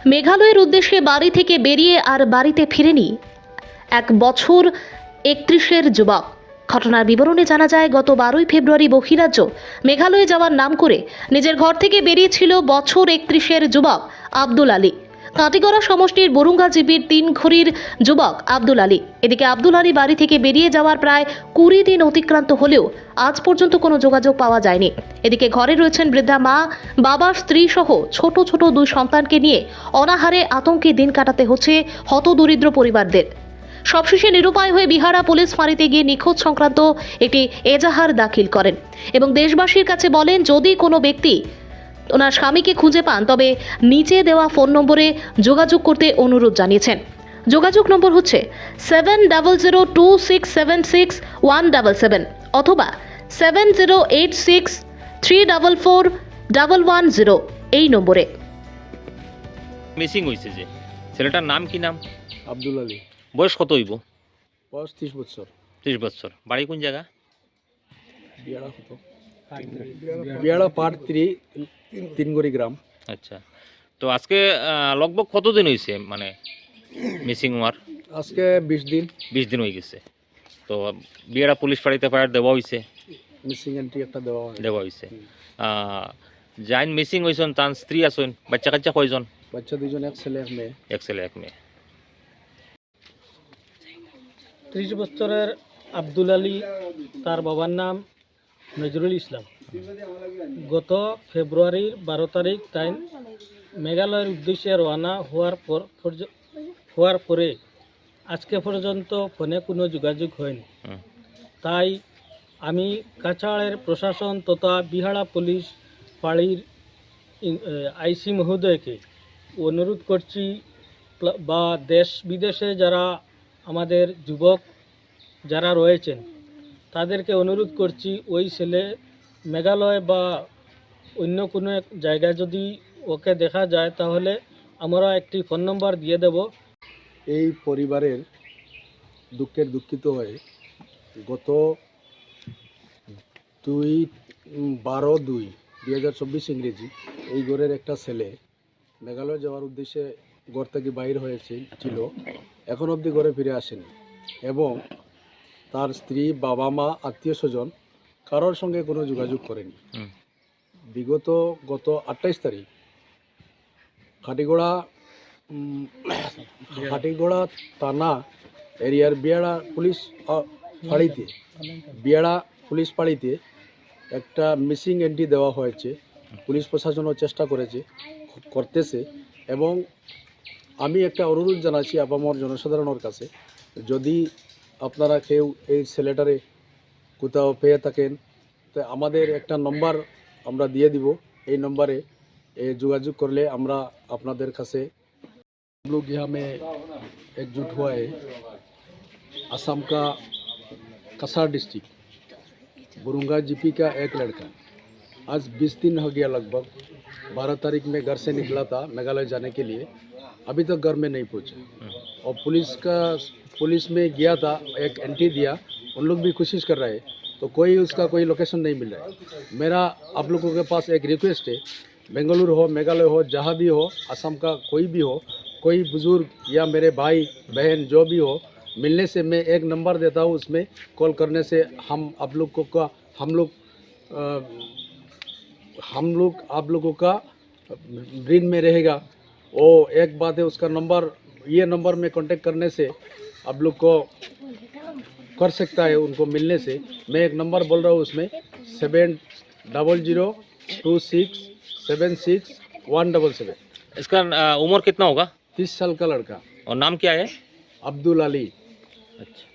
মেঘালয়ের উদ্দেশ্যে বাড়ি থেকে বেরিয়ে আর বাড়িতে ফিরেনি 1 বছর 31-এর যুবক। ঘটনার বিবরণে জানা যায়, গত 12ই ফেব্রুয়ারি বহিরাজ্য মেঘালয়ে যাওয়ার নাম করে নিজের ঘর থেকে বেরিয়েছিল বছর 31-এর যুবক আব্দুল আলী। কাটিগড়া সমষ্টির বরুঙ্গা জিপির 3 ঘড়ির যুবক আব্দুল আলী। এদিকে আব্দুল আলী বাড়ি থেকে বেরিয়ে যাওয়ার প্রায় 20 দিন অতিক্রান্ত হলেও আজ পর্যন্ত কোনো যোগাযোগ পাওয়া যায়নি। এদিকে ঘরে রয়েছেন বৃদ্ধা মা, বাবা, স্ত্রী সহ ছোট ছোট 2 সন্তানকে নিয়ে অনাহারে আতঙ্কে দিন কাটাতে হচ্ছে হতদরিদ্র পরিবারদের। সবশেষে নিরুপায় হয়ে বিহারা পুলিশ ফাঁড়িতে গিয়ে নিখোঁজ সংক্রান্ত একটি এজাহার দাখিল করেন এবং দেশবাসীর কাছে বলেন, যদি কোনো ব্যক্তি ওনার স্বামীকে খুঁজে পান তবে নিচে দেওয়া ফোন নম্বরে যোগাযোগ করতে অনুরোধ জানিয়েছেন। যোগাযোগ নম্বর হচ্ছে 7002676177 অথবা 7086344110 এই নম্বরে। মিসিং হয়েছে যে ছেলেটার নাম কি নাম? আব্দুল আলী, বয়স কত হইব? বয়স 30 বছর। 30 বছর। বাড়ি কোন জায়গা? বিয়াড়া কত? বিয়াড়া পার্ট 3 তিনগড়ি গ্রাম। আচ্ছা, তো আজকে লগভগ কতদিন হয়েছে মানে মিসিং হওয়ার? আজকে 20 দিন 20 দিন হয়ে গেছে। তো বিয়েরা পুলিশ ফাঁড়িতে ফায়ার দেওয়া হয়েছে? মিসিং এন্ট্রি একটা দেওয়া হয়। দেওয়া হয়েছে। যাইন মিসিং হয়েছেন তার স্ত্রী আছেন, বাচ্চা কাচ্চা কয়জন? বাচ্চা দুজন, এক ছেলে এক মেয়ে। এক ছেলে এক মেয়ে। 30 বছরের আব্দুল আলী, তার বাবার নাম নজরুল ইসলাম। গত ফেব্রুয়ারির 12 তারিখ তাই মেঘালয়ের উদ্দেশ্যে রওনা হওয়ার পরে আজকে পর্যন্ত ফোনে কোনো যোগাযোগ হয়নি। তাই আমি কাছাড়ের প্রশাসন তথা বিহারা পুলিশ ফাঁড়ির আইসি মহোদয়কে অনুরোধ করছি, বা দেশ বিদেশে যারা আমাদের যুবক যারা রয়েছেন তাদেরকে অনুরোধ করছি, ওই ছেলে মেঘালয় বা অন্য কোনো এক জায়গায় যদি ওকে দেখা যায় তাহলে আমরা একটি ফোন নম্বর দিয়ে দেব। এই পরিবারের দুঃখের দুঃখিত হয়ে গত 12/2/2024 ইংরেজি এই ঘরের একটা ছেলে মেঘালয় যাওয়ার উদ্দেশ্যে ঘর থেকে বাইর ছিল, এখন অবধি ঘরে ফিরে আসেনি এবং তার স্ত্রী, বাবা মা, আত্মীয় স্বজন কারোর সঙ্গে কোনো যোগাযোগ করেনি। গত 28 তারিখ খাটিগড়া থানা এরিয়ার বিয়াড়া পুলিশ ফাঁড়িতে একটা মিসিং এন্ট্রি দেওয়া হয়েছে। পুলিশ প্রশাসনও চেষ্টা করতেছে এবং আমি একটা অনুরোধ জানাচ্ছি আপামর জনসাধারণের কাছে, যদি আপনারা কেউ এই ছেলেটারে কোথাও পেয়ে থাকেন তো আমাদের একটা নম্বর আমরা দিয়ে দিব। এই নম্বরে যোগাযোগ করলে আমরা আপনাদের কাছে। हम लोग यहाँ में एकजुट हुआ है असम का कसार डिस्ट्रिक्ट बुरुंगा जीपी का एक लड़का आज 20 दिन हो गया, लगभग 12 तारीख में घर से निकला था मेघालय जाने के लिए, अभी तक घर में नहीं पहुंचा। और पुलिस में गया था, एक एंट्री दिया, उन लोग भी कोशिश कर रहे हैं तो उसका कोई लोकेशन नहीं मिल रहा है। मेरा आप लोगों के पास एक रिक्वेस्ट है, बेंगलुरु हो, मेघालय हो, जहाँ भी हो, असम का कोई भी हो, कोई बुजुर्ग या मेरे भाई बहन जो भी हो, मिलने से मैं एक नंबर देता हूँ, उसमें कॉल करने से हम आप लोगों का ब्रेन में रहेगा। वो एक बात है, उसका नंबर, ये नंबर में कांटेक्ट करने से आप लोग को कर सकता है उनको मिलने से। मैं एक नंबर बोल रहा हूँ, उसमें 7002676177। इसका उम्र कितना होगा? 30 साल का लड़का। और नाम क्या है? अब्दुल अली। अच्छा।